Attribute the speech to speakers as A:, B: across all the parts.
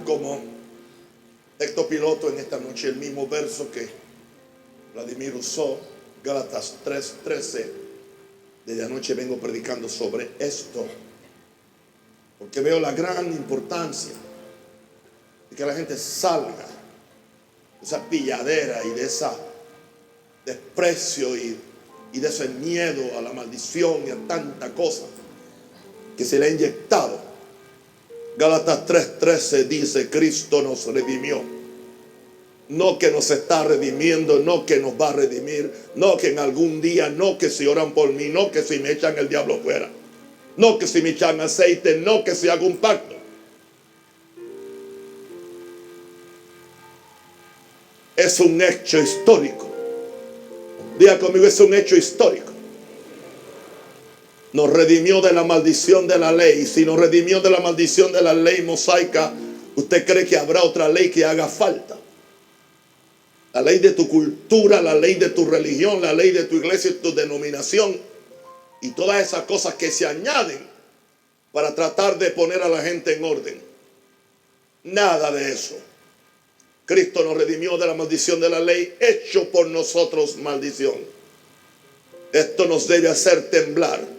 A: como texto piloto en esta noche el mismo verso que Vladimir usó, Gálatas 3:13. Desde anoche vengo predicando sobre esto, porque veo la gran importancia de que la gente salga de esa pilladera y de ese desprecio y de ese miedo a la maldición y a tanta cosa que se le ha inyectado. Gálatas 3:13 dice: Cristo nos redimió. No que nos está redimiendo, no que nos va a redimir, no que en algún día, no que si oran por mí, no que si me echan el diablo fuera, no que si me echan aceite, no que si hago un pacto. Es un hecho histórico. Diga conmigo: es un hecho histórico. Nos redimió de la maldición de la ley. Si nos redimió de la maldición de la ley mosaica, ¿usted cree que habrá otra ley que haga falta? La ley de tu cultura, la ley de tu religión, la ley de tu iglesia y tu denominación, y todas esas cosas que se añaden para tratar de poner a la gente en orden. Nada de eso. Cristo nos redimió de la maldición de la ley, hecho por nosotros maldición. Esto nos debe hacer temblar,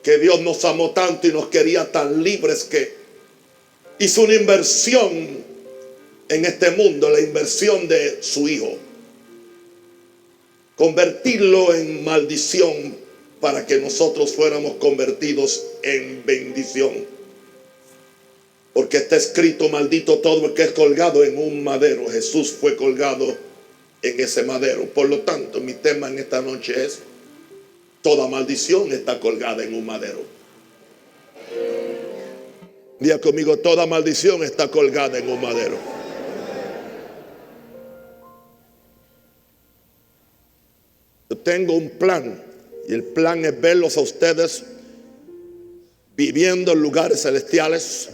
A: que Dios nos amó tanto y nos quería tan libres que hizo una inversión en este mundo, la inversión de su Hijo. Convertirlo en maldición para que nosotros fuéramos convertidos en bendición. Porque está escrito: maldito todo el que es colgado en un madero. Jesús fue colgado en ese madero. Por lo tanto, mi tema en esta noche es: toda maldición está colgada en un madero. Diga conmigo: toda maldición está colgada en un madero. Yo tengo un plan, y el plan es verlos a ustedes viviendo en lugares celestiales,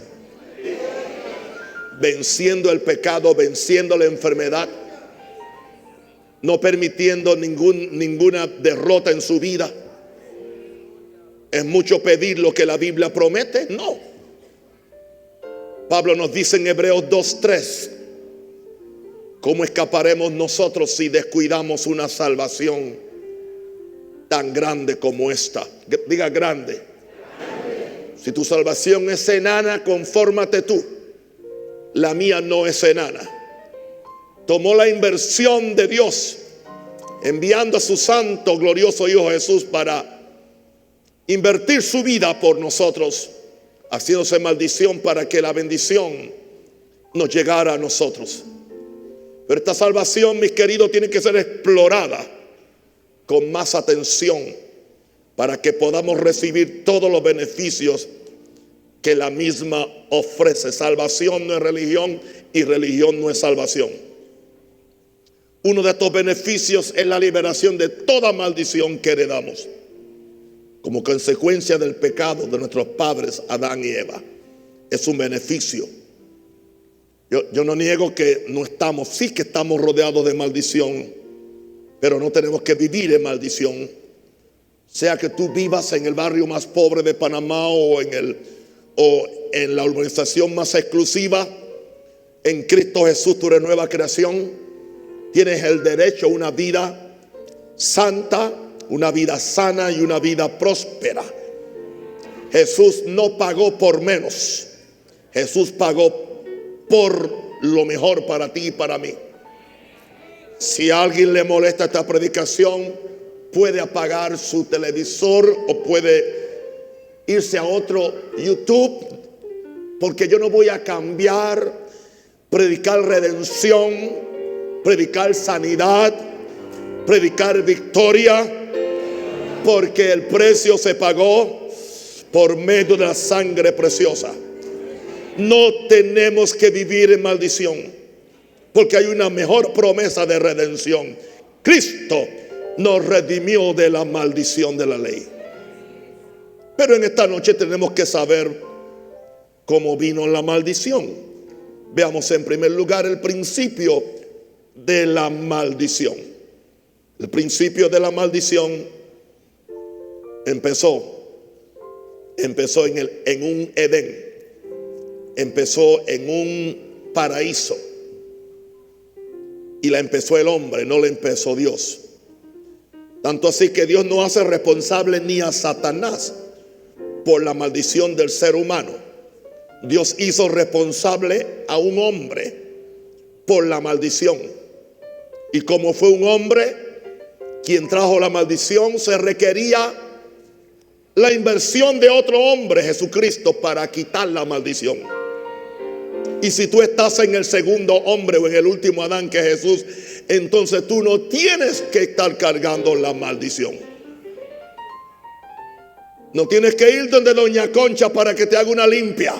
A: venciendo el pecado, venciendo la enfermedad, no permitiendo ninguna derrota en su vida. ¿Es mucho pedir lo que la Biblia promete? No. Pablo nos dice en Hebreos 2:3: ¿cómo escaparemos nosotros si descuidamos una salvación tan grande como esta? Diga: grande. Si tu salvación es enana, confórmate tú. La mía no es enana. Tomó la inversión de Dios, enviando a su santo, glorioso Hijo Jesús para invertir su vida por nosotros, haciéndose maldición para que la bendición nos llegara a nosotros. Pero esta salvación, mis queridos, tiene que ser explorada con más atención para que podamos recibir todos los beneficios que la misma ofrece. Salvación no es religión y religión no es salvación. Uno de estos beneficios es la liberación de toda maldición que heredamos como consecuencia del pecado de nuestros padres Adán y Eva. Es un beneficio. Yo no niego que no estamos, sí que estamos rodeados de maldición, pero no tenemos que vivir en maldición. Sea que tú vivas en el barrio más pobre de Panamá o en la urbanización más exclusiva, en Cristo Jesús tú eres nueva creación. Tienes el derecho a una vida santa, una vida sana y una vida próspera. Jesús no pagó por menos. Jesús pagó por lo mejor para ti y para mí. Si a alguien le molesta esta predicación, puede apagar su televisor o puede irse a otro YouTube, porque yo no voy a cambiar, predicar redención, predicar sanidad, predicar victoria, porque el precio se pagó por medio de la sangre preciosa. No tenemos que vivir en maldición, porque hay una mejor promesa de redención. Cristo nos redimió de la maldición de la ley. Pero en esta noche tenemos que saber cómo vino la maldición. Veamos en primer lugar el principio de la maldición. El principio de la maldición empezó en un Edén. empezó en un paraíso. Y la empezó el hombre, no la empezó Dios. Tanto así que Dios no hace responsable ni a Satanás por la maldición del ser humano. Dios hizo responsable a un hombre por la maldición. Y como fue un hombre quien trajo la maldición, se requería la inversión de otro hombre, Jesucristo, para quitar la maldición. Y si tú estás en el segundo hombre o en el último Adán, que es Jesús, entonces tú no tienes que estar cargando la maldición. No tienes que ir donde doña Concha para que te haga una limpia.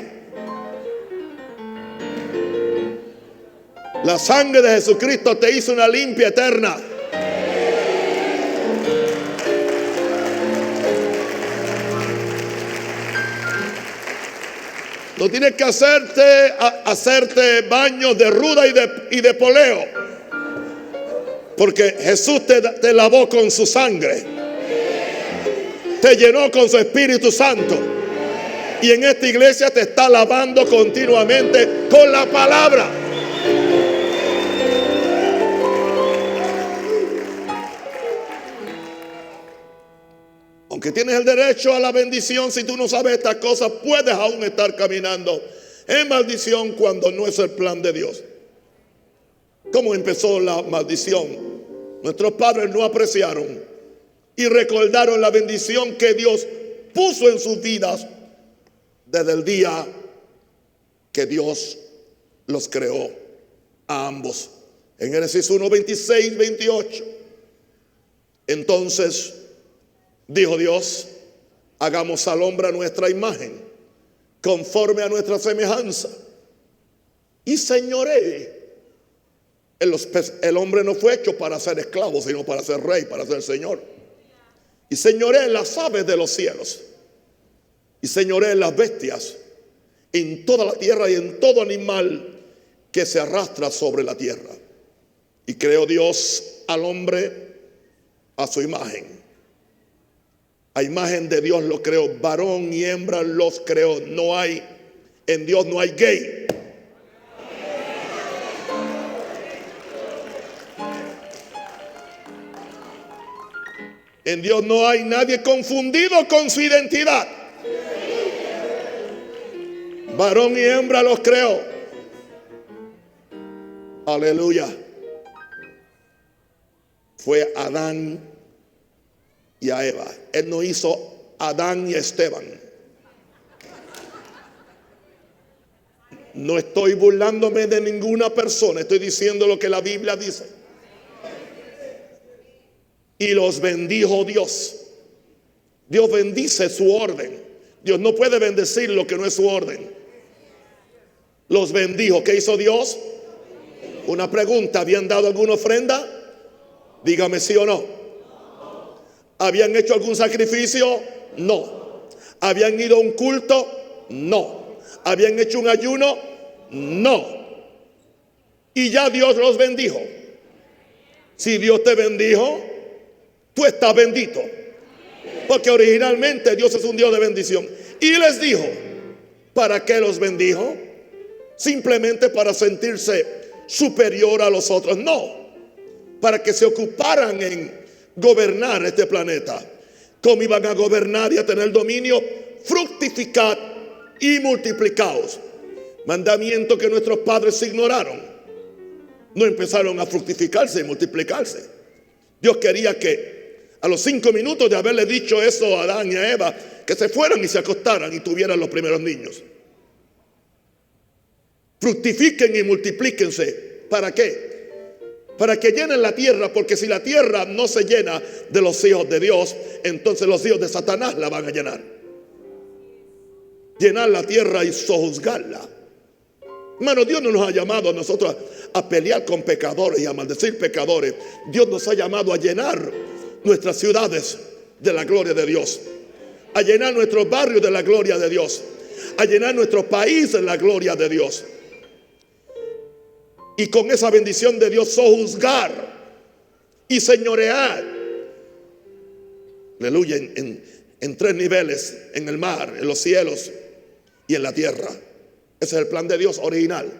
A: La sangre de Jesucristo te hizo una limpia eterna. No tienes que hacerte baños de ruda y de poleo, porque Jesús te lavó con su sangre, te llenó con su Espíritu Santo, y en esta iglesia te está lavando continuamente con la palabra. Aunque tienes el derecho a la bendición, si tú no sabes estas cosas, puedes aún estar caminando en maldición cuando no es el plan de Dios. ¿Cómo empezó la maldición? Nuestros padres no apreciaron y recordaron la bendición que Dios puso en sus vidas desde el día que Dios los creó a ambos. En Génesis 1, 26, 28. Entonces dijo Dios: hagamos al hombre a nuestra imagen, conforme a nuestra semejanza, y señoree. El hombre no fue hecho para ser esclavo, sino para ser rey, para ser señor. Y señoree en las aves de los cielos, y señoree en las bestias, en toda la tierra y en todo animal que se arrastra sobre la tierra. Y creó Dios al hombre a su imagen. A imagen de Dios lo creó, varón y hembra los creó. En Dios no hay gay. En Dios no hay nadie confundido con su identidad. Varón y hembra los creó. Aleluya. Fue Adán y a Eva. Él no hizo a Adán y a Esteban. No estoy burlándome de ninguna persona, estoy diciendo lo que la Biblia dice. Y los bendijo Dios. Dios bendice su orden. Dios no puede bendecir lo que no es su orden. Los bendijo. ¿Qué hizo Dios? Una pregunta: ¿habían dado alguna ofrenda? Dígame sí o no. ¿Habían hecho algún sacrificio? No. ¿Habían ido a un culto? No. ¿Habían hecho un ayuno? No. Y ya Dios los bendijo. Si Dios te bendijo, tú estás bendito, porque originalmente Dios es un Dios de bendición. Y les dijo: ¿para qué los bendijo? Simplemente para sentirse superior a los otros. No, para que se ocuparan en gobernar este planeta. ¿Cómo iban a gobernar y a tener dominio? Fructificad y multiplicaos. Mandamiento que nuestros padres ignoraron. No empezaron a fructificarse y multiplicarse. Dios quería que a los 5 minutos de haberle dicho eso a Adán y a Eva, que se fueran y se acostaran y tuvieran los primeros niños. Fructifiquen y multiplíquense. ¿Para qué? Para que llenen la tierra, porque si la tierra no se llena de los hijos de Dios, entonces los hijos de Satanás la van a llenar. Llenar la tierra y sojuzgarla. Hermano, Dios no nos ha llamado a nosotros a pelear con pecadores y a maldecir pecadores. Dios nos ha llamado a llenar nuestras ciudades de la gloria de Dios, a llenar nuestros barrios de la gloria de Dios, a llenar nuestro país de la gloria de Dios. Y con esa bendición de Dios sojuzgar y señorear. Aleluya. En 3 niveles: en el mar, en los cielos y en la tierra. Ese es el plan de Dios original.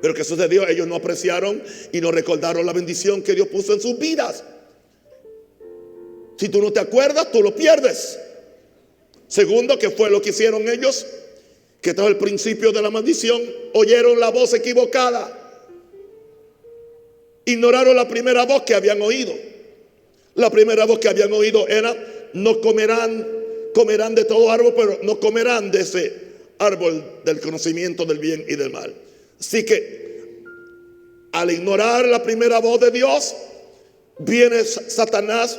A: Pero ¿qué sucedió? Ellos no apreciaron y no recordaron la bendición que Dios puso en sus vidas. Si tú no te acuerdas, tú lo pierdes. Segundo, ¿qué fue lo que hicieron ellos? Que todo el principio de la maldición. Oyeron la voz equivocada. Ignoraron la primera voz que habían oído. La primera voz que habían oído era: no comerán de todo árbol, pero no comerán de ese árbol del conocimiento del bien y del mal. Así que al ignorar la primera voz de Dios, viene Satanás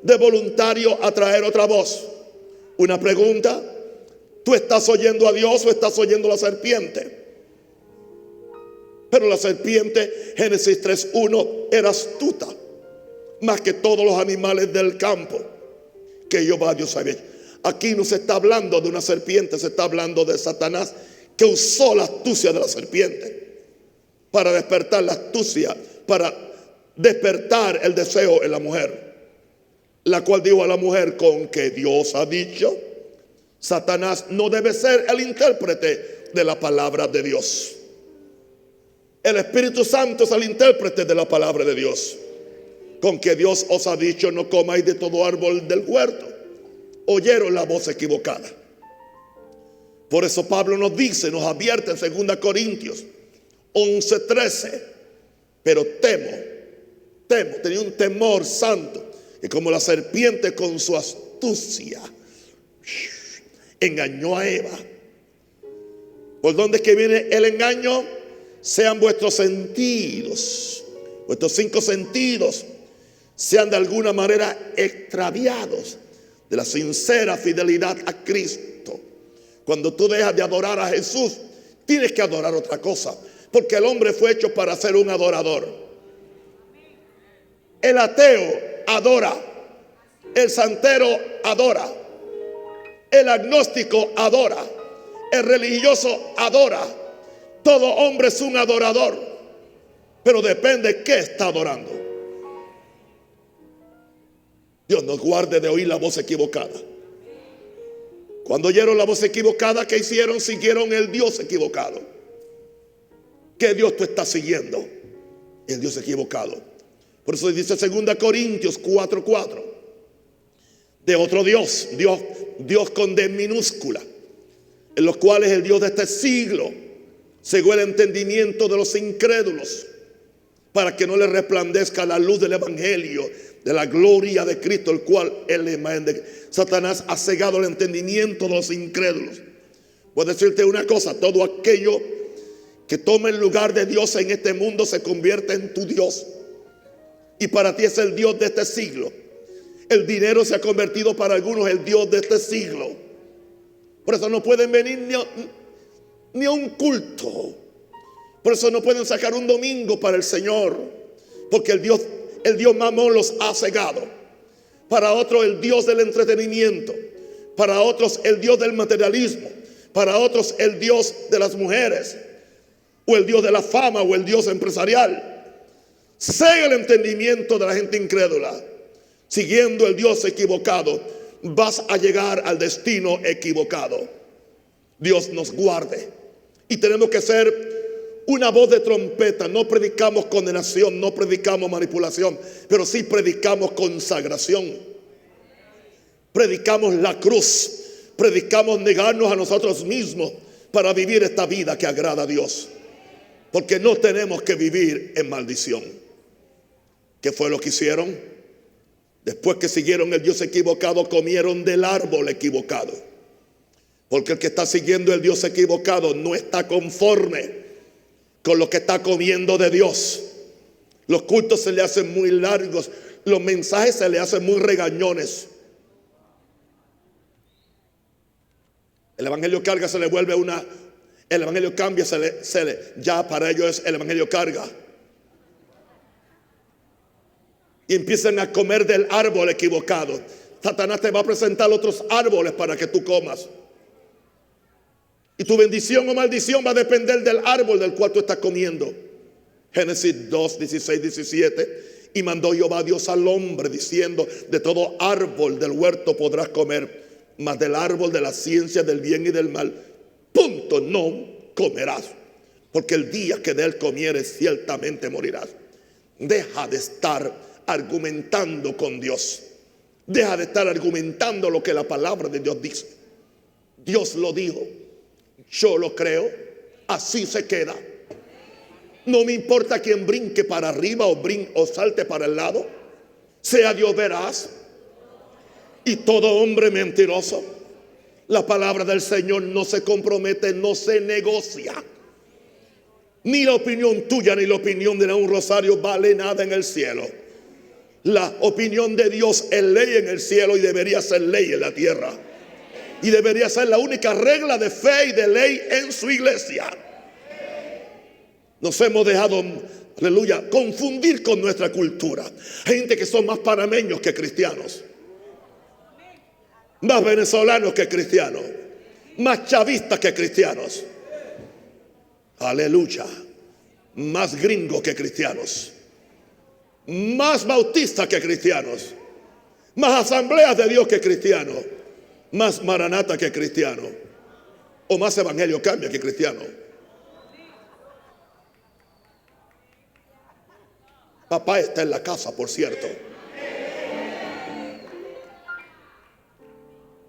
A: de voluntario a traer otra voz. Una pregunta: ¿tú estás oyendo a Dios o estás oyendo a la serpiente? Pero la serpiente, Génesis 3:1, era astuta más que todos los animales del campo que Jehová Dios había hecho. Aquí no se está hablando de una serpiente, se está hablando de Satanás, que usó la astucia de la serpiente para despertar la astucia, para despertar el deseo en la mujer, la cual dijo a la mujer: con que Dios ha dicho. Satanás no debe ser el intérprete de la palabra de Dios. El Espíritu Santo es el intérprete de la palabra de Dios. Con que Dios os ha dicho: no comáis de todo árbol del huerto. Oyeron la voz equivocada. Por eso Pablo nos dice, nos advierte en 2 Corintios 11:13: pero tenía un temor santo, que como la serpiente con su astucia engañó a Eva. ¿Por dónde es que viene el engaño? Sean vuestros sentidos, vuestros 5 sentidos, sean de alguna manera extraviados de la sincera fidelidad a Cristo. Cuando tú dejas de adorar a Jesús, tienes que adorar otra cosa, porque el hombre fue hecho para ser un adorador. El ateo adora, el santero adora, el agnóstico adora, el religioso adora. Todo hombre es un adorador, pero depende qué está adorando. Dios nos guarde de oír la voz equivocada. Cuando oyeron la voz equivocada, ¿qué hicieron? Siguieron el Dios equivocado. ¿Qué Dios tú estás siguiendo? El Dios equivocado. Por eso dice 2 Corintios 4:4: de otro Dios, Dios con D minúscula, en los cuales el Dios de este siglo cegó el entendimiento de los incrédulos, para que no les resplandezca la luz del evangelio de la gloria de Cristo, el cual es la imagen de Satanás. Ha cegado el entendimiento de los incrédulos. Voy a decirte una cosa: todo aquello que tome el lugar de Dios en este mundo se convierte en tu Dios, y para ti es el Dios de este siglo. El dinero se ha convertido para algunos el Dios de este siglo. Por eso no pueden venir ni a un culto. Por eso no pueden sacar un domingo para el Señor, porque el Dios Mamón los ha cegado. Para otros el Dios del entretenimiento, para otros el Dios del materialismo, para otros el Dios de las mujeres, o el Dios de la fama, o el Dios empresarial. Cega el entendimiento de la gente incrédula. Siguiendo el Dios equivocado, vas a llegar al destino equivocado. Dios nos guarde. Y tenemos que ser una voz de trompeta. No predicamos condenación, no predicamos manipulación, pero sí predicamos consagración. Predicamos la cruz, predicamos negarnos a nosotros mismos para vivir esta vida que agrada a Dios. Porque no tenemos que vivir en maldición. ¿Qué fue lo que hicieron? Después que siguieron el Dios equivocado, comieron del árbol equivocado. Porque el que está siguiendo el Dios equivocado no está conforme con lo que está comiendo de Dios. Los cultos se le hacen muy largos, los mensajes se le hacen muy regañones. El evangelio carga, se le vuelve el evangelio cambia, ya para ellos es el evangelio carga. Y empiezan a comer del árbol equivocado. Satanás te va a presentar otros árboles para que tú comas. Y tu bendición o maldición va a depender del árbol del cual tú estás comiendo. Génesis 2, 16, 17. Y mandó Jehová Dios al hombre diciendo: de todo árbol del huerto podrás comer, mas del árbol de la ciencia del bien y del mal punto, no comerás, porque el día que de él comieres ciertamente morirás. Deja de estar argumentando con Dios. Deja de estar argumentando lo que la palabra de Dios dice. Dios lo dijo, yo lo creo, así se queda. No me importa quién brinque para arriba o salte para el lado, sea Dios veraz y todo hombre mentiroso. La palabra del Señor no se compromete, no se negocia. Ni la opinión tuya ni la opinión de un rosario vale nada en el cielo. La opinión de Dios es ley en el cielo y debería ser ley en la tierra. Y debería ser la única regla de fe y de ley en su iglesia. Nos hemos dejado, aleluya, confundir con nuestra cultura. Hay gente que son más panameños que cristianos, más venezolanos que cristianos, más chavistas que cristianos. Aleluya. Más gringos que cristianos, más bautistas que cristianos, más asambleas de Dios que cristianos, más maranata que cristianos, o más evangelio cambia que cristiano. Papá está en la casa, por cierto.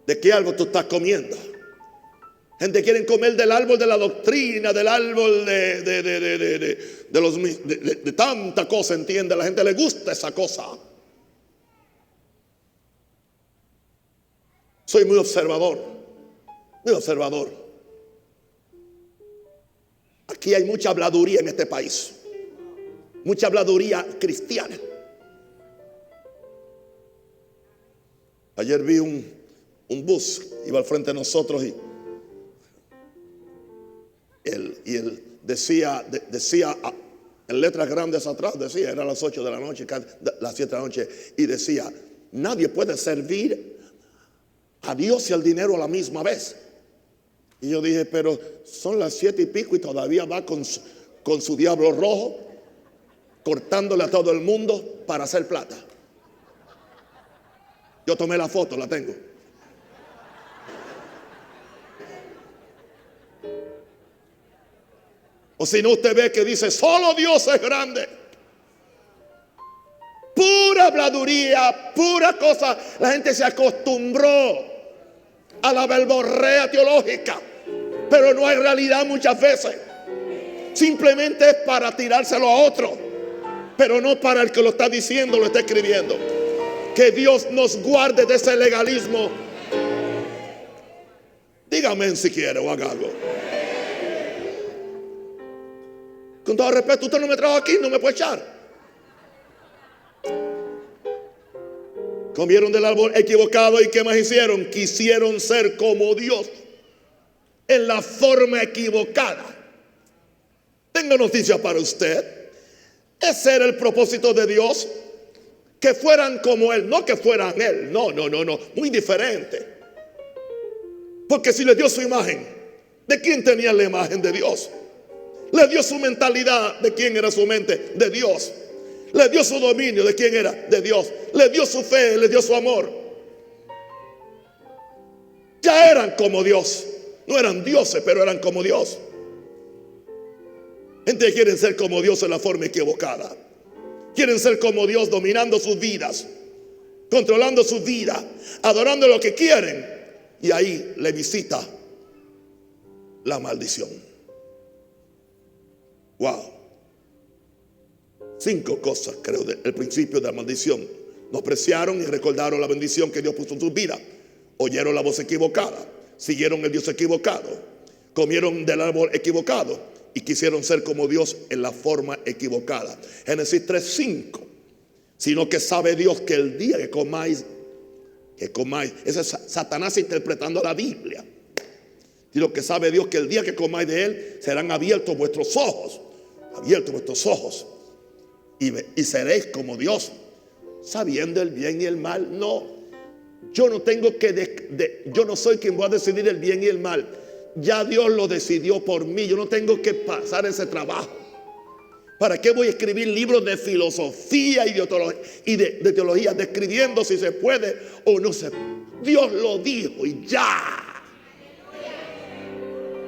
A: ¿De qué árbol tú estás comiendo? Gente quiere comer del árbol de la doctrina, del árbol de tanta cosa, entiende. A la gente le gusta esa cosa. Soy muy observador, muy observador. Aquí hay mucha habladuría en este país, mucha habladuría cristiana. Ayer vi un bus, iba al frente de nosotros y él decía en letras grandes atrás, decía, era las 8 de la noche, las 7 de la noche, y decía, nadie puede servir a Dios y al dinero a la misma vez. Y yo dije, pero son las 7 y pico y todavía va con su diablo rojo, cortándole a todo el mundo para hacer plata. Yo tomé la foto, la tengo. O si no, usted ve que dice, solo Dios es grande. Pura habladuría, pura cosa. La gente se acostumbró a la verborrea teológica, pero no hay realidad muchas veces. Simplemente es para tirárselo a otro, pero no para el que lo está diciendo, lo está escribiendo. Que Dios nos guarde de ese legalismo. Dígame si quiere o haga algo. Con todo respeto, usted no me trajo aquí, no me puede echar. Comieron del árbol equivocado y ¿qué más hicieron? Quisieron ser como Dios en la forma equivocada. Tengo noticias para usted. Ese era el propósito de Dios, que fueran como Él, no que fueran Él. No, muy diferente. Porque si le dio su imagen, ¿de quién tenía la imagen? De Dios. Le dio su mentalidad, ¿de quién era su mente? De Dios. Le dio su dominio, ¿de quién era? De Dios. Le dio su fe, le dio su amor. Ya eran como Dios. No eran dioses, pero eran como Dios. Gente que quiere ser como Dios en la forma equivocada. Quieren ser como Dios dominando sus vidas, controlando su vida, adorando lo que quieren. Y ahí le visita la maldición. Wow. 5 cosas, creo, del principio de la maldición. No apreciaron y recordaron la bendición que Dios puso en sus vidas. Oyeron la voz equivocada, siguieron el Dios equivocado, comieron del árbol equivocado y quisieron ser como Dios en la forma equivocada. Génesis 3:5. Sino que sabe Dios que el día que comáis, ese es Satanás interpretando la Biblia. Sino que sabe Dios que el día que comáis de él serán abiertos vuestros ojos. Abiertos vuestros ojos. Y seréis como Dios, sabiendo el bien y el mal. No, yo no tengo que yo no soy quien va a decidir el bien y el mal. Ya Dios lo decidió por mí. Yo no tengo que pasar ese trabajo. ¿Para qué voy a escribir libros de filosofía y de teología, describiendo si se puede o no se puede? Dios lo dijo y ya.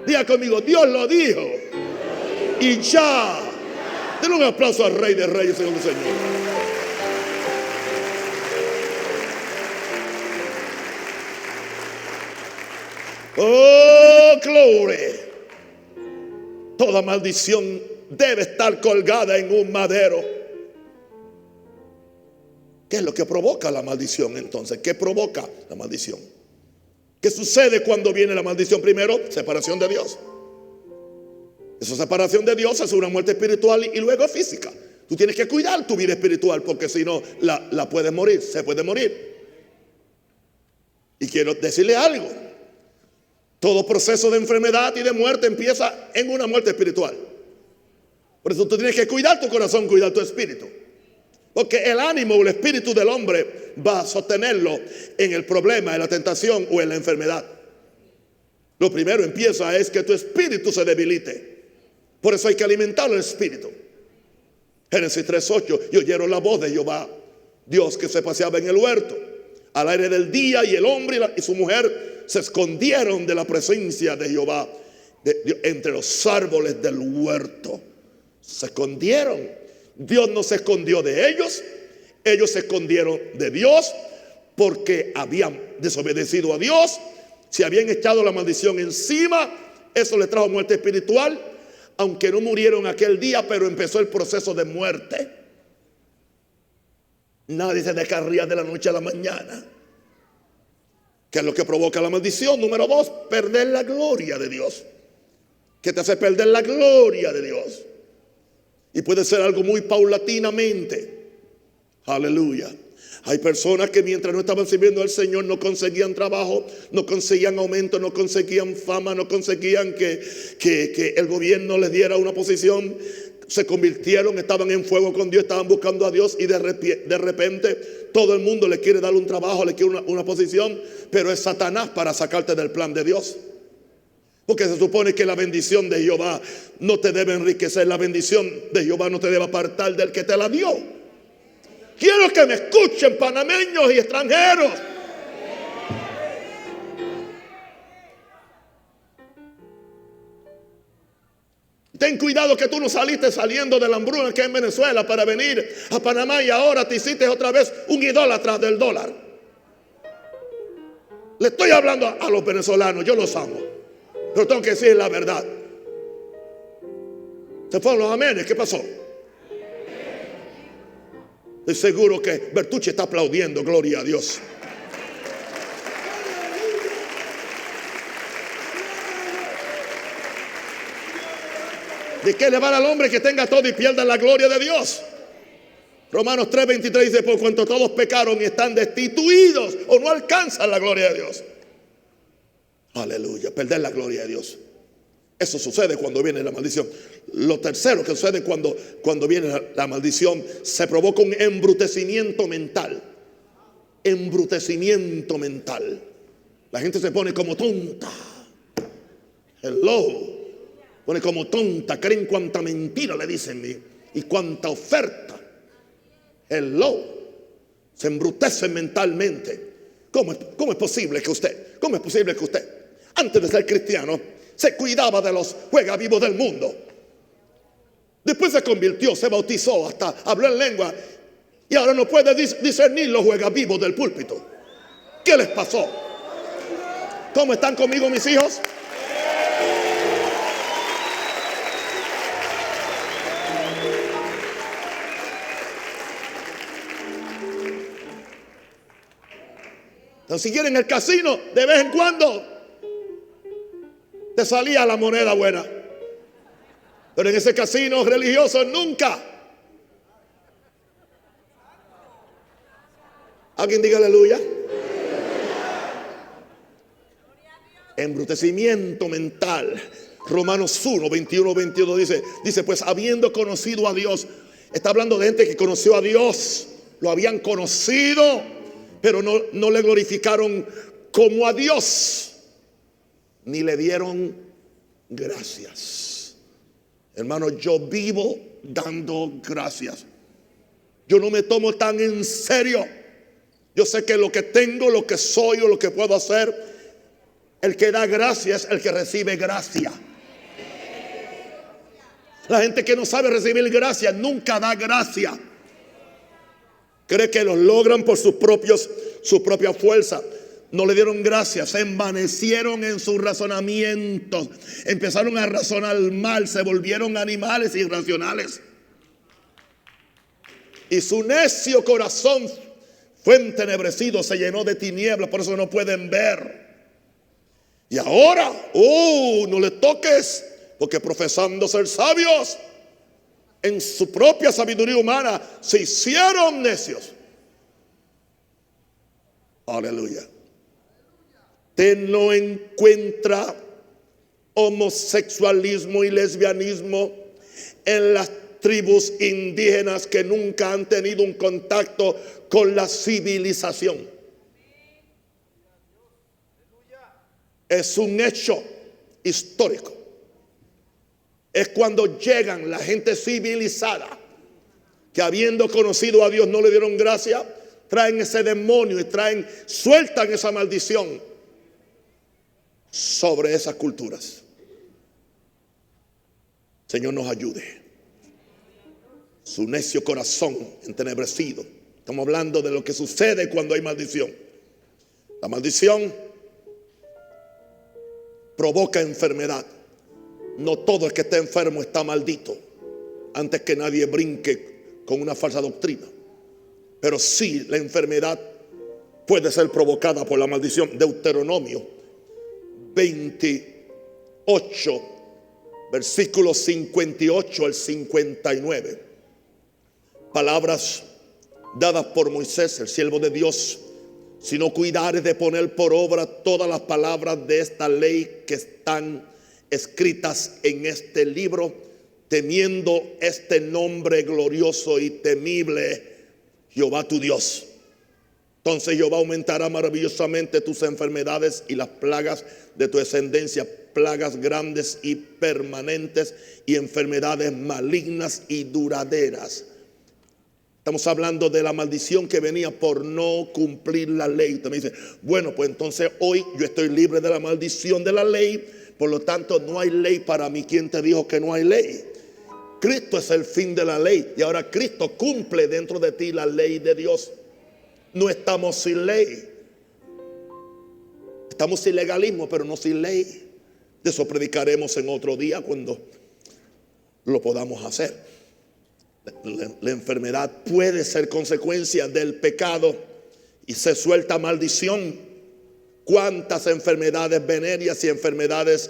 A: Diga conmigo, Dios lo dijo. Y ya. Denle un aplauso al Rey de Reyes, Señor de Señores. Oh, gloria. Toda maldición debe estar colgada en un madero. ¿Qué es lo que provoca la maldición entonces? ¿Qué provoca la maldición? ¿Qué sucede cuando viene la maldición? Primero, separación de Dios. Esa separación de Dios es una muerte espiritual y luego física. Tú tienes que cuidar tu vida espiritual, porque si no la puedes morir, se puede morir. Y quiero decirle algo. Todo proceso de enfermedad y de muerte empieza en una muerte espiritual. Por eso tú tienes que cuidar tu corazón, cuidar tu espíritu. Porque el ánimo o el espíritu del hombre va a sostenerlo en el problema, en la tentación o en la enfermedad. Lo primero empieza es que tu espíritu se debilite. Por eso hay que alimentar el espíritu. Génesis 3:8. Y oyeron la voz de Jehová, Dios, que se paseaba en el huerto al aire del día, y el hombre y su mujer se escondieron de la presencia de Jehová entre los árboles del huerto. Se escondieron. Dios no se escondió de ellos. Ellos se escondieron de Dios porque habían desobedecido a Dios. Se habían echado la maldición encima. Eso les trajo muerte espiritual. Aunque no murieron aquel día, pero empezó el proceso de muerte. Nadie se descarría de la noche a la mañana. ¿Qué es lo que provoca la maldición? Número 2, perder la gloria de Dios. ¿Qué te hace perder la gloria de Dios? Y puede ser algo muy paulatinamente. Aleluya. Hay personas que mientras no estaban sirviendo al Señor no conseguían trabajo, no conseguían aumento, no conseguían fama, no conseguían que el gobierno les diera una posición. Se convirtieron, estaban en fuego con Dios, estaban buscando a Dios, y de repente todo el mundo le quiere dar un trabajo, le quiere una posición, pero es Satanás para sacarte del plan de Dios. Porque se supone que la bendición de Jehová no te debe enriquecer, la bendición de Jehová no te debe apartar del que te la dio. Quiero que me escuchen, panameños y extranjeros. Ten cuidado que tú no saliste saliendo de la hambruna que en Venezuela para venir a Panamá y ahora te hiciste otra vez un idólatra del dólar. Le estoy hablando a los venezolanos, yo los amo, pero tengo que decir la verdad. Se fueron los amenes, ¿qué pasó? Estoy seguro que Bertucci está aplaudiendo, gloria a Dios. ¿De qué le vale al hombre que tenga todo y pierda la gloria de Dios? Romanos 3:23 dice: por cuanto todos pecaron y están destituidos o no alcanzan la gloria de Dios. Aleluya, perder la gloria de Dios. Eso sucede cuando viene la maldición. Lo tercero que sucede cuando viene la maldición, se provoca un embrutecimiento mental. Embrutecimiento mental. La gente se pone como tonta. Hello. Pone como tonta, creen cuánta mentira le dicen y cuánta oferta. Hello. Se embrutece mentalmente. ¿Cómo es posible que usted, antes de ser cristiano, se cuidaba de los juegavivos del mundo? Después se convirtió, se bautizó, hasta habló en lengua, y ahora no puede discernir los juegavivos del púlpito. ¿Qué les pasó? ¿Cómo están conmigo mis hijos? Entonces, si quieren el casino, de vez en cuando te salía la moneda buena, pero en ese casino religioso nunca. ¿Alguien diga aleluya? Embrutecimiento mental. Romanos 1:21-22 dice: pues habiendo conocido a Dios. Está hablando de gente que conoció a Dios. Lo habían conocido, pero no le glorificaron como a Dios, ni le dieron gracias. Hermano, yo vivo dando gracias. Yo no me tomo tan en serio. Yo sé que lo que tengo, lo que soy o lo que puedo hacer El que da gracia es el que recibe gracia. La gente que no sabe recibir gracia nunca da gracia. Cree que los logran por su propia fuerza. No le dieron gracia, se envanecieron en sus razonamientos, empezaron a razonar mal, se volvieron animales irracionales. Y su necio corazón fue entenebrecido, se llenó de tinieblas, por eso no pueden ver. Y ahora, no le toques, porque profesando ser sabios, en su propia sabiduría humana se hicieron necios. Aleluya. Usted no encuentra homosexualismo y lesbianismo en las tribus indígenas que nunca han tenido un contacto con la civilización. Es un hecho histórico. Es cuando llegan la gente civilizada que, habiendo conocido a Dios, no le dieron gracia, traen ese demonio y sueltan esa maldición sobre esas culturas. Señor, nos ayude. Su necio corazón entenebrecido. Estamos hablando de lo que sucede cuando hay maldición. La maldición provoca enfermedad. No todo el que está enfermo está maldito. Antes que nadie brinque con una falsa doctrina. Pero sí, la enfermedad puede ser provocada por la maldición. Deuteronomio 28, versículos 58 al 59. Palabras dadas por Moisés, el siervo de Dios. Si no cuidares de poner por obra todas las palabras de esta ley que están escritas en este libro, teniendo este nombre glorioso y temible, Jehová tu Dios. Entonces Jehová aumentará maravillosamente tus enfermedades y las plagas de tu descendencia, plagas grandes y permanentes y enfermedades malignas y duraderas. Estamos hablando de la maldición que venía por no cumplir la ley. Usted me dice, bueno, pues entonces hoy yo estoy libre de la maldición de la ley, por lo tanto no hay ley para mí. ¿Quién te dijo que no hay ley? Cristo es el fin de la ley y ahora Cristo cumple dentro de ti la ley de Dios. No estamos sin ley. Estamos sin legalismo, pero no sin ley. De eso predicaremos en otro día cuando lo podamos hacer. La enfermedad puede ser consecuencia del pecado y se suelta maldición. ¿Cuántas enfermedades venéreas y enfermedades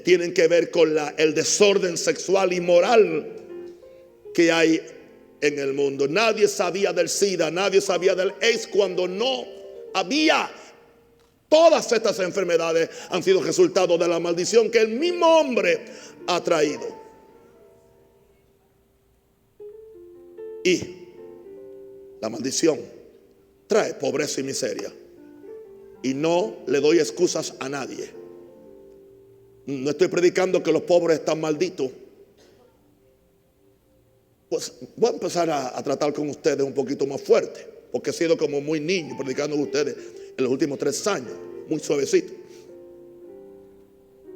A: tienen que ver con el desorden sexual y moral que hay en el mundo? Nadie sabía del SIDA, nadie sabía del AIDS cuando no había. Todas estas enfermedades han sido resultado de la maldición que el mismo hombre ha traído. Y la maldición trae pobreza y miseria. Y no le doy excusas a nadie. No estoy predicando que los pobres están malditos. Pues voy a empezar a tratar con ustedes un poquito más fuerte, porque he sido como muy niño predicando a ustedes en los últimos 3 años, muy suavecito.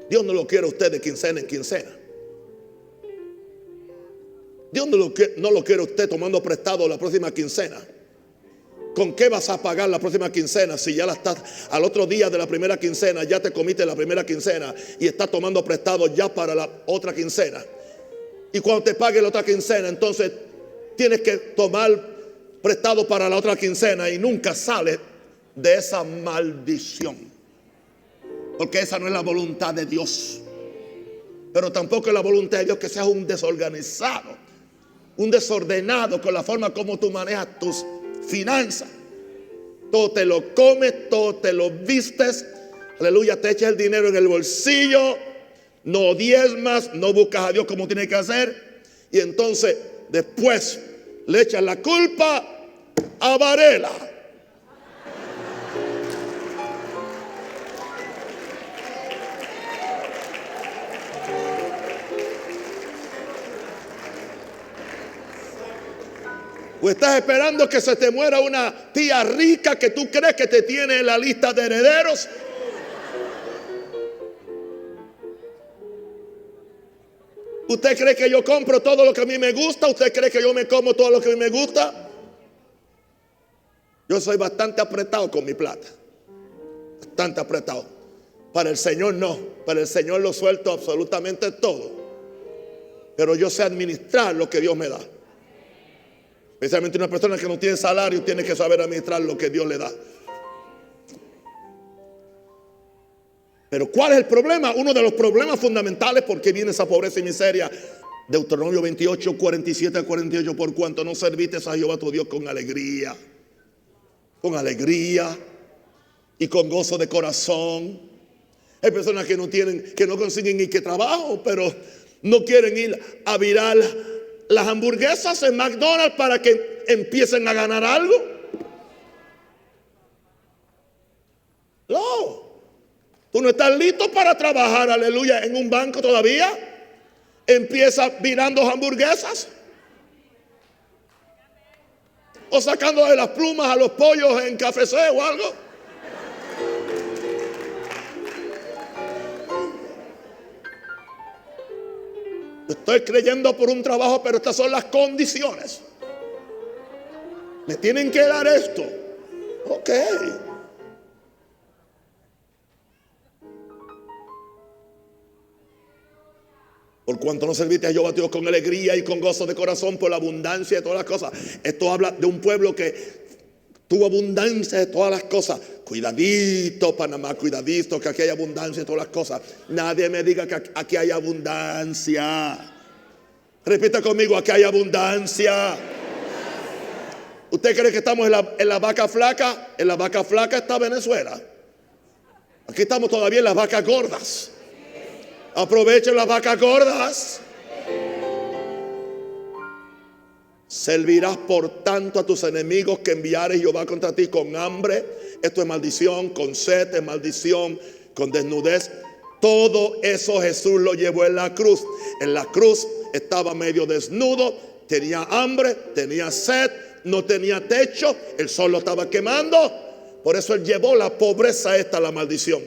A: Dios no lo quiere a ustedes quincena en quincena. Dios no lo quiere a usted tomando prestado la próxima quincena. ¿Con qué vas a pagar la próxima quincena si ya la estás al otro día de la primera quincena, ya te comiste la primera quincena y estás tomando prestado ya para la otra quincena? Y cuando te pague la otra quincena, entonces tienes que tomar prestado para la otra quincena y nunca sales de esa maldición. Porque esa no es la voluntad de Dios. Pero tampoco es la voluntad de Dios que seas un desorganizado, un desordenado con la forma como tú manejas tus finanzas. Todo te lo comes, todo te lo vistes. Aleluya, te echas el dinero en el bolsillo. No diezmas, no buscas a Dios como tiene que hacer. Y entonces después le echas la culpa a Varela. ¿O estás esperando que se te muera una tía rica que tú crees que te tiene en la lista de herederos? ¿Usted cree que yo compro todo lo que a mí me gusta? ¿Usted cree que yo me como todo lo que a mí me gusta? Yo soy bastante apretado con mi plata. Bastante apretado. Para el Señor no. Para el Señor lo suelto absolutamente todo. Pero yo sé administrar lo que Dios me da. Especialmente una persona que no tiene salario tiene que saber administrar lo que Dios le da. Pero ¿cuál es el problema? Uno de los problemas fundamentales por qué viene esa pobreza y miseria. Deuteronomio 28, 47 a 48. Por cuanto no serviste a Jehová tu Dios con alegría. Con alegría y con gozo de corazón. Hay personas que no tienen, que no consiguen ni que trabajo, pero no quieren ir a virar las hamburguesas en McDonald's para que empiecen a ganar algo. No. Tú no estás listo para trabajar, aleluya, en un banco todavía. Empieza virando hamburguesas. O sacando de las plumas a los pollos en Café C o algo. Estoy creyendo por un trabajo, pero estas son las condiciones. Me tienen que dar esto. Ok. Por cuanto no serviste a Jehová Dios con alegría y con gozo de corazón por la abundancia de todas las cosas. Esto habla de un pueblo que tuvo abundancia de todas las cosas. Cuidadito, Panamá, cuidadito, que aquí hay abundancia de todas las cosas. Nadie me diga que aquí hay abundancia. Repita conmigo, aquí hay abundancia. ¿Usted cree que estamos en la vaca flaca? En la vaca flaca está Venezuela. Aquí estamos todavía en las vacas gordas. Aprovechen las vacas gordas. Servirás por tanto a tus enemigos que enviares Jehová contra ti con hambre. Esto es maldición, con sed es maldición, con desnudez. Todo eso Jesús lo llevó en la cruz. En la cruz estaba medio desnudo, tenía hambre, tenía sed, no tenía techo, el sol lo estaba quemando. Por eso Él llevó la pobreza esta, la maldición.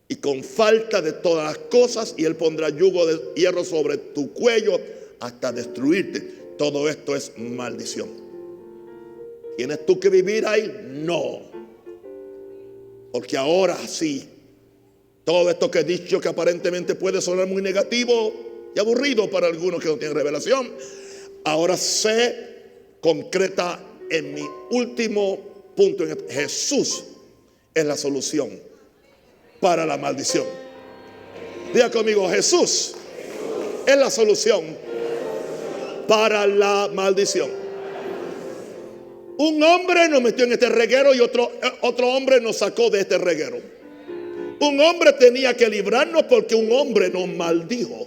A: Y con falta de todas las cosas, y Él pondrá yugo de hierro sobre tu cuello hasta destruirte. Todo esto es maldición. ¿Tienes tú que vivir ahí? No. Porque ahora sí, todo esto que he dicho, que aparentemente puede sonar muy negativo y aburrido para algunos que no tienen revelación, ahora se concreta en mi último punto. Jesús es la solución para la maldición. Diga conmigo, Jesús es la solución para la maldición. Un hombre nos metió en este reguero y otro hombre nos sacó de este reguero. Un hombre tenía que librarnos porque un hombre nos maldijo.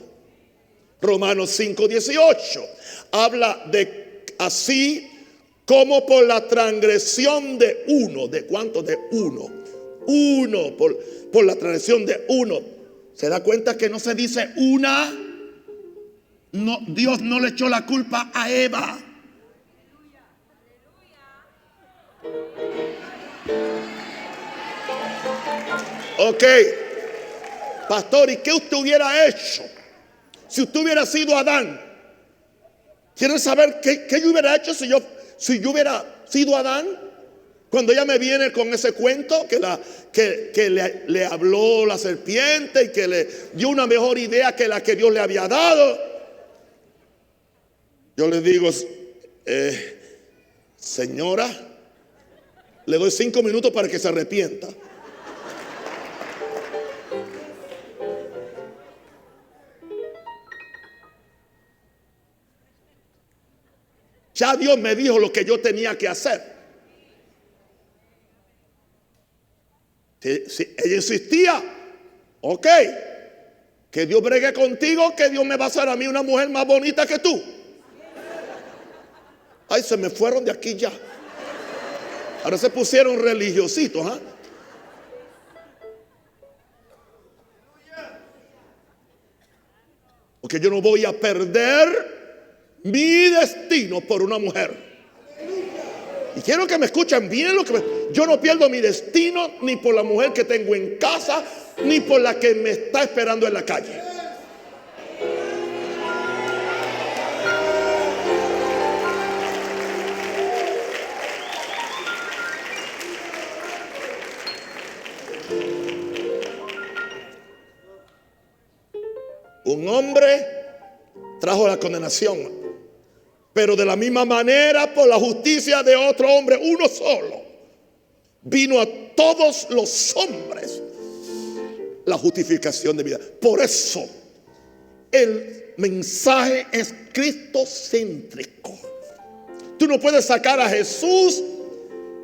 A: Romanos 5:18 habla de así como por la transgresión de uno. ¿De cuánto? De uno. Uno, por la transgresión de uno. ¿Se da cuenta que no se dice una? No, Dios no le echó la culpa a Eva. Ok, pastor, ¿y qué usted hubiera hecho si usted hubiera sido Adán? ¿Quieren saber qué yo hubiera hecho si yo hubiera sido Adán? Cuando ella me viene con ese cuento que le habló la serpiente y que le dio una mejor idea que la que Dios le había dado, yo le digo, señora, le doy 5 minutos para que se arrepienta. Ya Dios me dijo lo que yo tenía que hacer. Si ella insistía, ok, que Dios bregue contigo, que Dios me va a hacer a mí una mujer más bonita que tú. Ay, se me fueron de aquí ya. Ahora se pusieron religiositos, ¿ah? Porque yo no voy a perder mi destino por una mujer. Y quiero que me escuchen bien yo no pierdo mi destino ni por la mujer que tengo en casa, ni por la que me está esperando en la calle. un hombre trajo la condenación, pero de la misma manera, por la justicia de otro hombre, uno solo, vino a todos los hombres la justificación de vida. Por eso el mensaje es cristocéntrico. Tú no puedes sacar a Jesús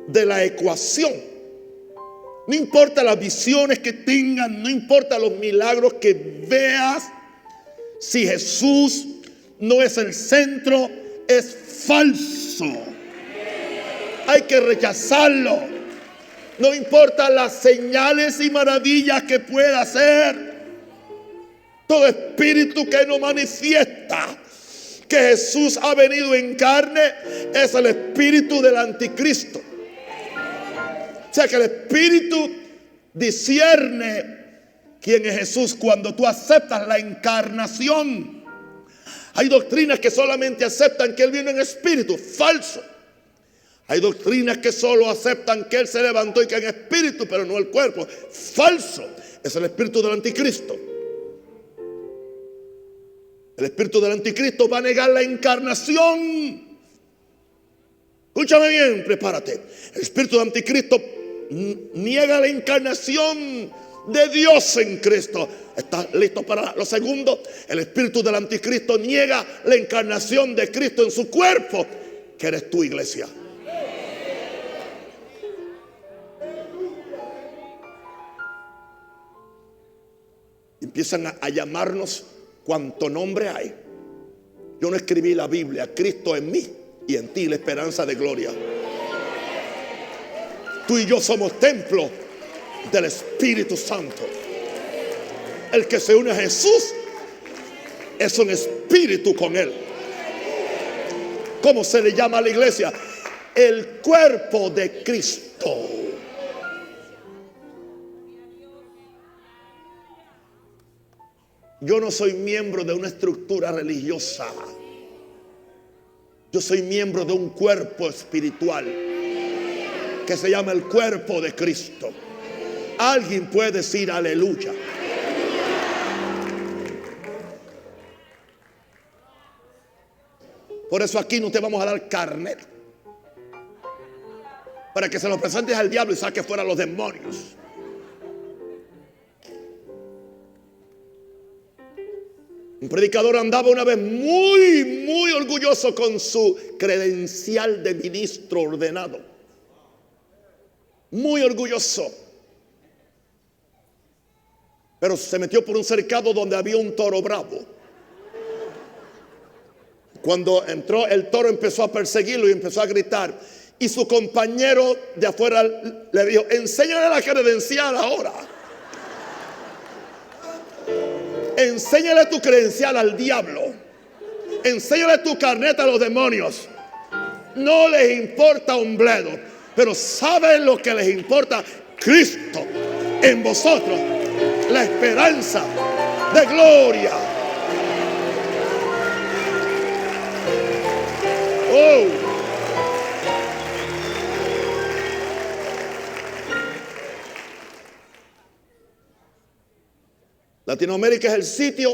A: de la ecuación. No importa las visiones que tengan, no importa los milagros que veas, si Jesús no es el centro, es falso. Hay que rechazarlo. No importa las señales y maravillas que pueda hacer. Todo espíritu que no manifiesta que Jesús ha venido en carne es el espíritu del anticristo. O sea que el espíritu discierne quién es Jesús cuando tú aceptas la encarnación. Hay doctrinas que solamente aceptan que Él vino en espíritu, falso. Hay doctrinas que solo aceptan que Él se levantó y que en espíritu, pero no el cuerpo, falso. Es el espíritu del anticristo. El espíritu del anticristo va a negar la encarnación. Escúchame bien, prepárate. El espíritu del anticristo niega la encarnación de Dios en Cristo. ¿Estás listo para lo segundo? El espíritu del anticristo niega la encarnación de Cristo en su cuerpo, que eres tu iglesia. Empiezan a llamarnos cuanto nombre hay. Yo no escribí la Biblia. Cristo en mí y en ti la esperanza de gloria. Tú y yo somos templo del Espíritu Santo. El que se une a Jesús es un espíritu con Él. ¿Cómo se le llama a la iglesia? El cuerpo de Cristo. Yo no soy miembro de una estructura religiosa. Yo soy miembro de un cuerpo espiritual que se llama el cuerpo de Cristo. Alguien puede decir aleluya. Por eso aquí no te vamos a dar carnet para que se lo presentes al diablo y saque fuera a los demonios. Un predicador andaba una vez muy orgulloso con su credencial de ministro ordenado. Muy orgulloso. Pero se metió por un cercado donde había un toro bravo. Cuando entró, el toro empezó a perseguirlo y empezó a gritar. Y su compañero de afuera le dijo: enséñale la credencial ahora. Enséñale tu credencial al diablo. Enséñale tu carnet a los demonios. No les importa un bledo, pero ¿saben lo que les importa? Cristo en vosotros, la esperanza de gloria. Oh. Latinoamérica es el sitio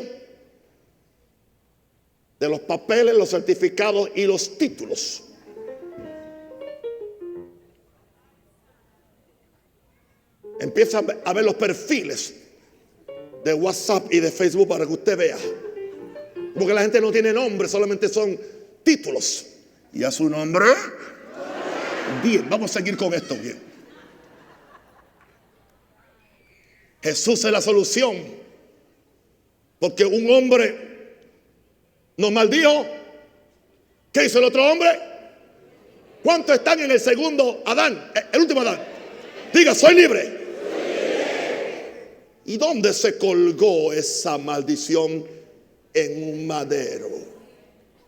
A: de los papeles, los certificados y los títulos. Empieza a ver los perfiles de WhatsApp y de Facebook para que usted vea. Porque la gente no tiene nombre, solamente son títulos. ¿Y a su nombre? Bien, vamos a seguir con esto bien. Jesús es la solución. Porque un hombre nos maldijo. ¿Qué hizo el otro hombre? ¿Cuántos están en el segundo Adán? El último Adán. Diga, soy libre. ¿Y dónde se colgó esa maldición? En un madero.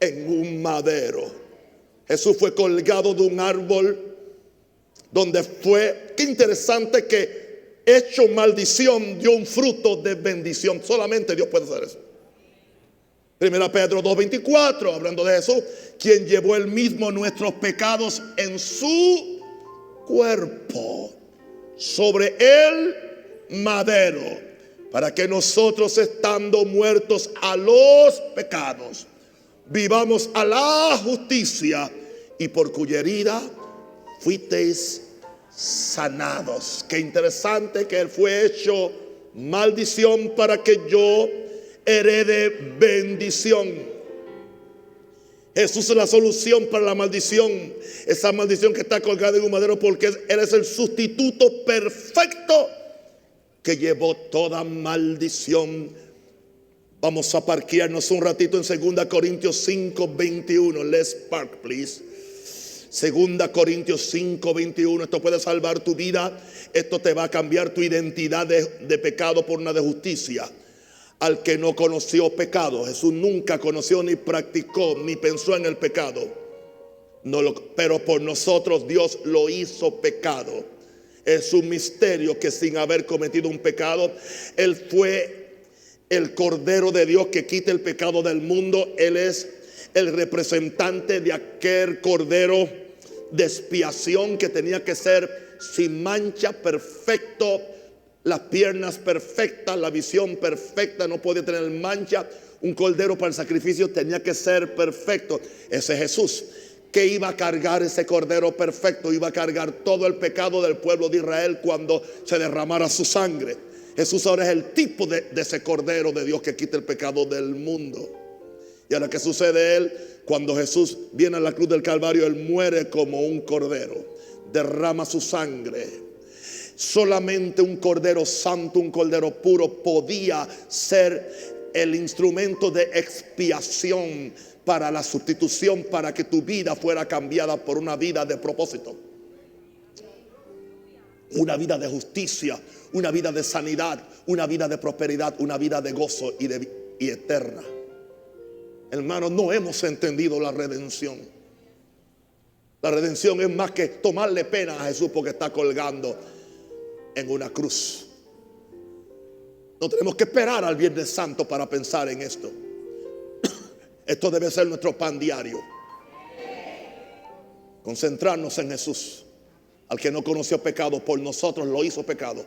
A: En un madero. Jesús fue colgado de un árbol donde fue, qué interesante que hecho maldición dio un fruto de bendición. Solamente Dios puede hacer eso. 1 Pedro 2:24, hablando de Jesús, quien llevó él mismo nuestros pecados en su cuerpo sobre el madero, para que nosotros, estando muertos a los pecados, vivamos a la justicia, y por cuya herida fuisteis sanados. Qué interesante que Él fue hecho maldición para que yo herede bendición. Jesús es la solución para la maldición. Esa maldición que está colgada en un madero, porque Él es el sustituto perfecto que llevó toda maldición. Vamos a parquearnos un ratito en 2 Corintios 5:21. Let's park, please. 2 Corintios 5:21. Esto puede salvar tu vida. Esto te va a cambiar tu identidad de pecado por una de justicia. Al que no conoció pecado, Jesús nunca conoció, ni practicó, ni pensó en el pecado. Pero por nosotros Dios lo hizo pecado. Es un misterio que sin haber cometido un pecado, Él fue el Cordero de Dios que quita el pecado del mundo. Él es el representante de aquel Cordero de expiación que tenía que ser sin mancha, perfecto, las piernas perfectas, la visión perfecta, no podía tener mancha. Un cordero para el sacrificio tenía que ser perfecto. Ese Jesús que iba a cargar ese cordero perfecto, iba a cargar todo el pecado del pueblo de Israel cuando se derramara su sangre. Jesús ahora es el tipo de ese cordero de Dios que quita el pecado del mundo. Y ahora, ¿qué sucede Él? Cuando Jesús viene a la cruz del Calvario, Él muere como un cordero, derrama su sangre. Solamente un cordero santo, un cordero puro podía ser el instrumento de expiación para la sustitución, para que tu vida fuera cambiada por una vida de propósito, una vida de justicia, una vida de sanidad, una vida de prosperidad, una vida de gozo y eterna. Hermanos, no hemos entendido la redención. La redención es más que tomarle pena a Jesús porque está colgando en una cruz. No tenemos que esperar al Viernes Santo para pensar en esto. Esto debe ser nuestro pan diario. Concentrarnos en Jesús, al que no conoció pecado, por nosotros lo hizo pecado.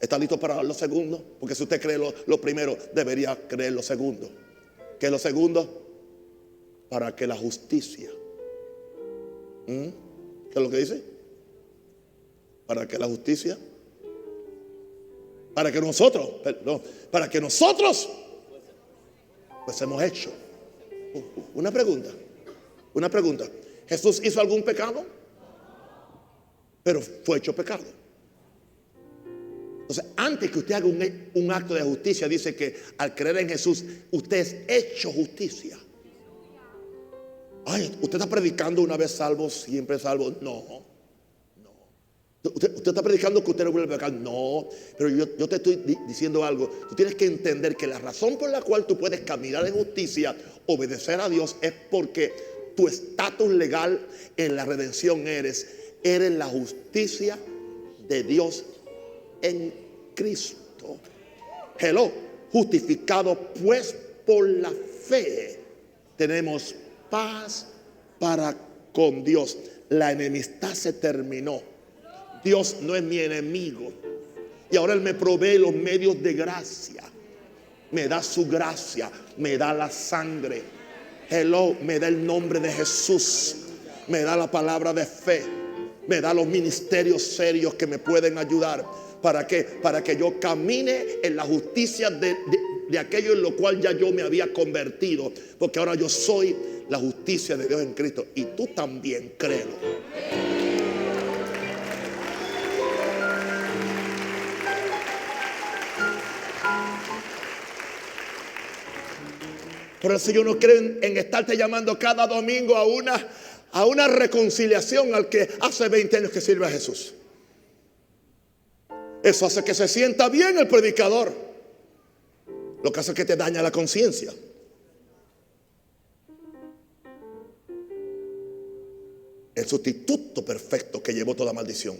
A: ¿Está listo para lo segundo? Porque si usted cree lo primero, debería creer lo segundo. ¿Qué es lo segundo? Para que la justicia. ¿Qué es lo que dice? Para que la justicia, para que nosotros pues hemos hecho. Una pregunta. ¿Jesús hizo algún pecado? Pero fue hecho pecado. Entonces, antes que usted haga un acto de justicia, dice que al creer en Jesús, usted es hecho justicia. Ay, usted está predicando una vez salvo, siempre salvo. No. Usted está predicando que usted no vuelve a pecar. No, pero yo te estoy diciendo algo. Tú tienes que entender que la razón por la cual tú puedes caminar en justicia, obedecer a Dios, es porque tu estatus legal en la redención eres la justicia de Dios en Cristo. Hello, justificado pues por la fe, tenemos paz para con Dios. La enemistad se terminó. Dios no es mi enemigo. Y ahora Él me provee los medios de gracia. Me da su gracia, me da la sangre. Hello, me da el nombre de Jesús. Me da la palabra de fe. Me da los ministerios serios que me pueden ayudar. ¿Para qué? Para que yo camine en la justicia de aquello en lo cual ya yo me había convertido. Porque ahora yo soy la justicia de Dios en Cristo. Y tú también, créelo. Por eso yo no creo en estarte llamando cada domingo a una reconciliación al que hace 20 años que sirve a Jesús. Eso hace que se sienta bien el predicador. Lo que hace es que te daña la conciencia. El sustituto perfecto que llevó toda maldición.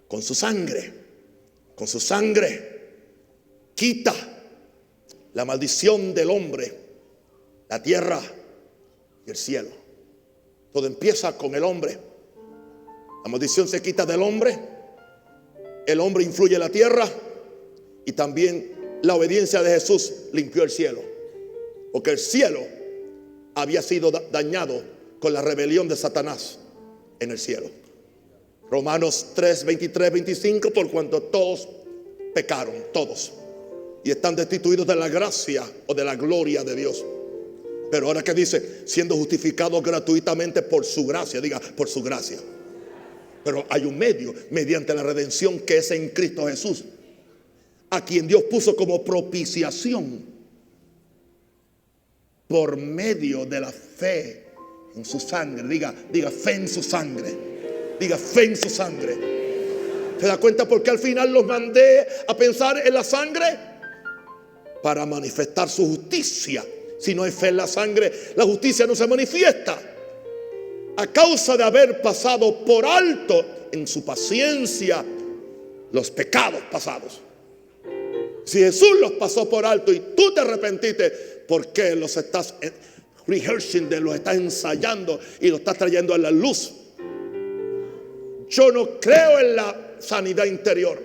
A: Con su sangre quita la maldición del hombre, la tierra y el cielo. Todo empieza con el hombre. La maldición se quita del hombre. El hombre influye en la tierra Y también la obediencia de Jesús limpió el cielo, porque el cielo había sido dañado con la rebelión de Satanás en el cielo. Romanos 3, 23, 25, por cuanto todos pecaron, todos, y están destituidos de la gracia o de la gloria de Dios. Pero ahora que dice, siendo justificados gratuitamente por su gracia, diga, por su gracia. Pero hay un medio, mediante la redención que es en Cristo Jesús, a quien Dios puso como propiciación por medio de la fe en su sangre. Diga fe en su sangre. Diga fe en su sangre. ¿Se da cuenta por qué al final los mandé a pensar en la sangre? Para manifestar su justicia. Si no hay fe en la sangre, la justicia no se manifiesta. A causa de haber pasado por alto en su paciencia los pecados pasados. Si Jesús los pasó por alto y tú te arrepentiste, ¿por qué los estás rehearsing, los estás ensayando y los estás trayendo a la luz? Yo no creo en la sanidad interior.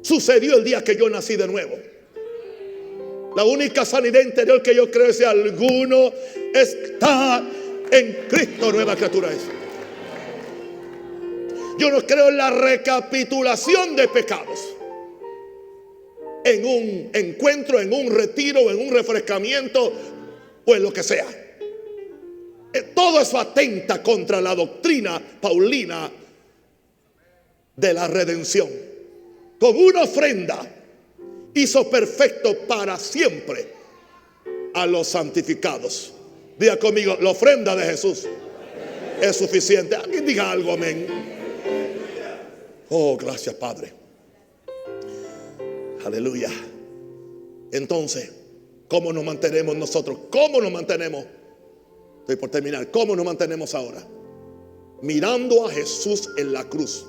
A: Sucedió el día que yo nací de nuevo. La única sanidad interior que yo creo es si alguno está en Cristo, nueva criatura es. Yo no creo en la recapitulación de pecados. En un encuentro, en un retiro, en un refrescamiento o en lo que sea. Todo eso atenta contra la doctrina paulina de la redención. Con una ofrenda hizo perfecto para siempre a los santificados. Diga conmigo, la ofrenda de Jesús es suficiente. Alguien diga algo, amén. Oh, gracias, Padre. Aleluya. Entonces, ¿cómo nos mantenemos nosotros? ¿Cómo nos mantenemos? Estoy por terminar. ¿Cómo nos mantenemos ahora? Mirando a Jesús en la cruz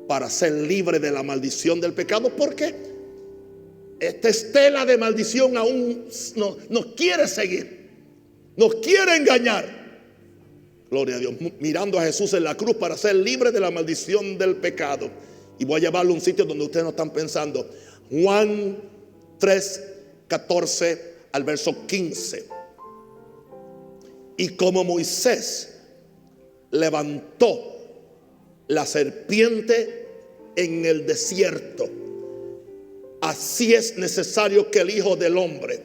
A: para ser libre de la maldición del pecado. ¿Por qué? Esta estela de maldición aún nos quiere seguir, nos quiere engañar. Gloria a Dios. Mirando a Jesús en la cruz para ser libre de la maldición del pecado. Y voy a llevarlo a un sitio donde ustedes no están pensando. Juan 3, 14 al verso 15. Y como Moisés levantó la serpiente en el desierto, así es necesario que el Hijo del Hombre,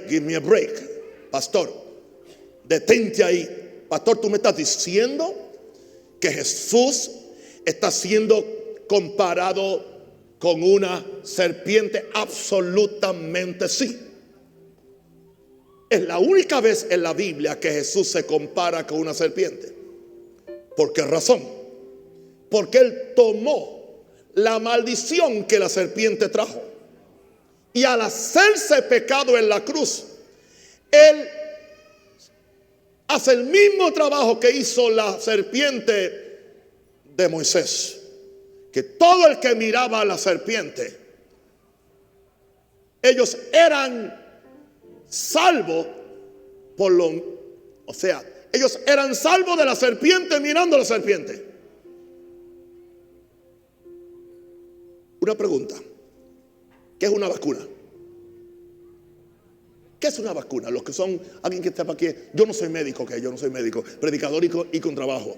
A: give me a break, pastor, detente ahí. Pastor, tú me estás diciendo que Jesús está siendo comparado con una serpiente. Absolutamente sí. Es la única vez en la Biblia que Jesús se compara con una serpiente. ¿Por qué razón? Porque Él tomó la maldición que la serpiente trajo. Y al hacerse pecado en la cruz, Él hace el mismo trabajo que hizo la serpiente de Moisés. Que todo el que miraba a la serpiente, ellos eran salvos por ellos eran salvos de la serpiente mirando a la serpiente. Una pregunta: ¿qué es una vacuna? ¿Qué es una vacuna? Los que son, alguien que está aquí, yo no soy médico, yo no soy médico, predicador y con trabajo.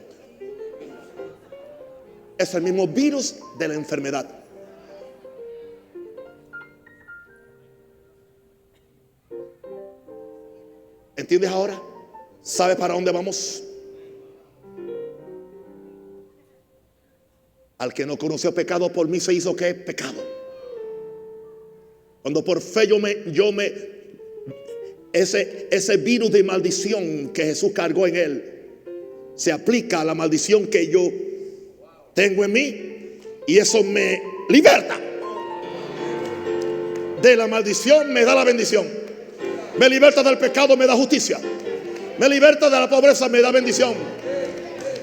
A: Es el mismo virus de la enfermedad. ¿Entiendes ahora? ¿Sabe para dónde vamos? Al que no conoció pecado, por mí se hizo ¿qué? Pecado. Cuando por fe ese virus de maldición que Jesús cargó en él, se aplica a la maldición que yo tengo en mí, y eso me liberta de la maldición, me da la bendición. Me liberta del pecado, me da justicia. Me liberta de la pobreza, me da bendición.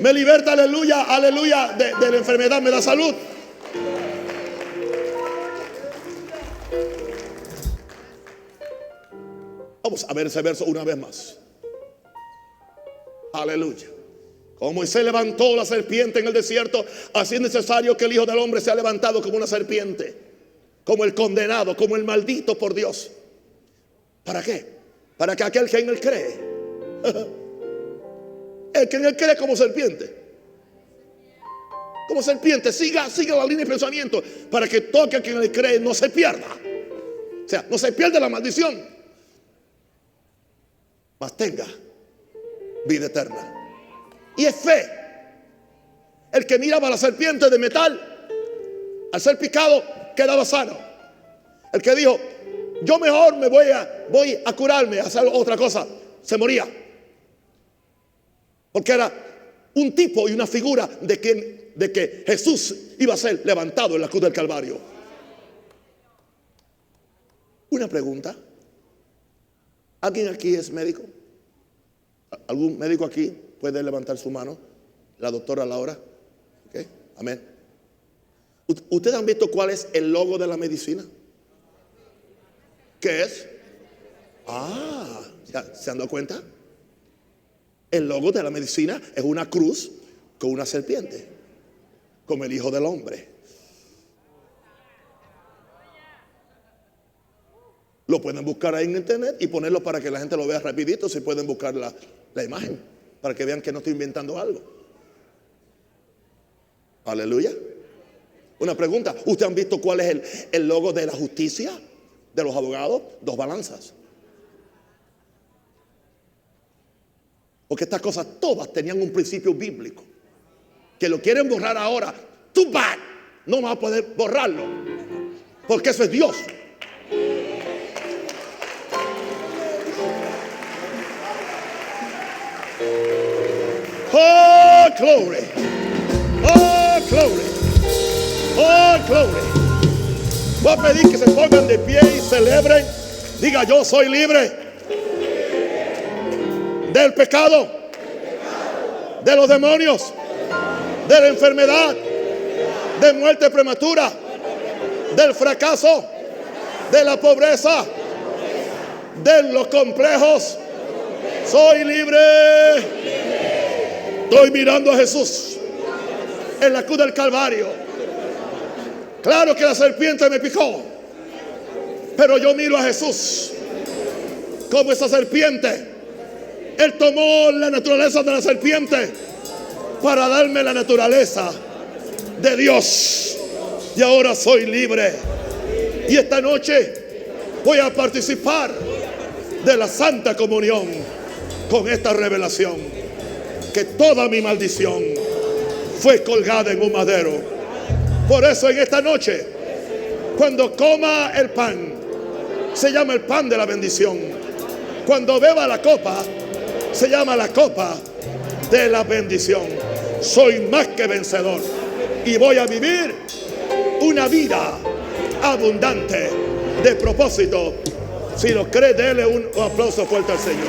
A: Me liberta, aleluya, aleluya, de la enfermedad, me da salud. Vamos a ver ese verso una vez más. Aleluya. Como Moisés levantó la serpiente en el desierto, así es necesario que el Hijo del Hombre sea levantado como una serpiente, como el condenado, como el maldito por Dios. ¿Para qué? Para que aquel que en él cree, el que en él cree como serpiente, siga la línea de pensamiento, para que todo aquel que en él cree no se pierda. O sea, no se pierde la maldición, mas tenga vida eterna. Y es fe. El que miraba a la serpiente de metal, al ser picado quedaba sano. El que dijo, yo mejor me voy a curarme, a hacer otra cosa, se moría. Porque era un tipo y una figura de que Jesús iba a ser levantado en la cruz del Calvario. Una pregunta. ¿Alguien aquí es médico? ¿Algún médico aquí puede levantar su mano? La doctora Laura. ¿Okay? Amén. ¿Ustedes han visto cuál es el logo de la medicina? ¿Qué es? ¿Se han dado cuenta? El logo de la medicina es una cruz con una serpiente, como el Hijo del Hombre. Lo pueden buscar ahí en internet y ponerlo para que la gente lo vea rapidito. Si pueden buscar la imagen, para que vean que no estoy inventando algo. Aleluya. Una pregunta. ¿Ustedes han visto cuál es el logo de la justicia de los abogados? 2 balanzas. Porque estas cosas todas tenían un principio bíblico, que lo quieren borrar ahora. Too bad. No vas a poder borrarlo, porque eso es Dios. Oh, glory. Oh, glory. Oh, glory. Voy a pedir que se pongan de pie y celebren. Diga, yo soy libre del pecado, de los demonios, de la enfermedad, de muerte prematura, del fracaso, de la pobreza, de los complejos. Soy libre. Estoy mirando a Jesús en la cruz del Calvario. Claro que la serpiente me picó, pero yo miro a Jesús como esa serpiente. Él tomó la naturaleza de la serpiente para darme la naturaleza de Dios. Y ahora soy libre. Y esta noche voy a participar de la Santa Comunión con esta revelación, que toda mi maldición fue colgada en un madero. Por eso en esta noche, cuando coma el pan, se llama el pan de la bendición. Cuando beba la copa, se llama la copa de la bendición. Soy más que vencedor y voy a vivir una vida abundante de propósito. Si lo cree, déle un aplauso fuerte al Señor.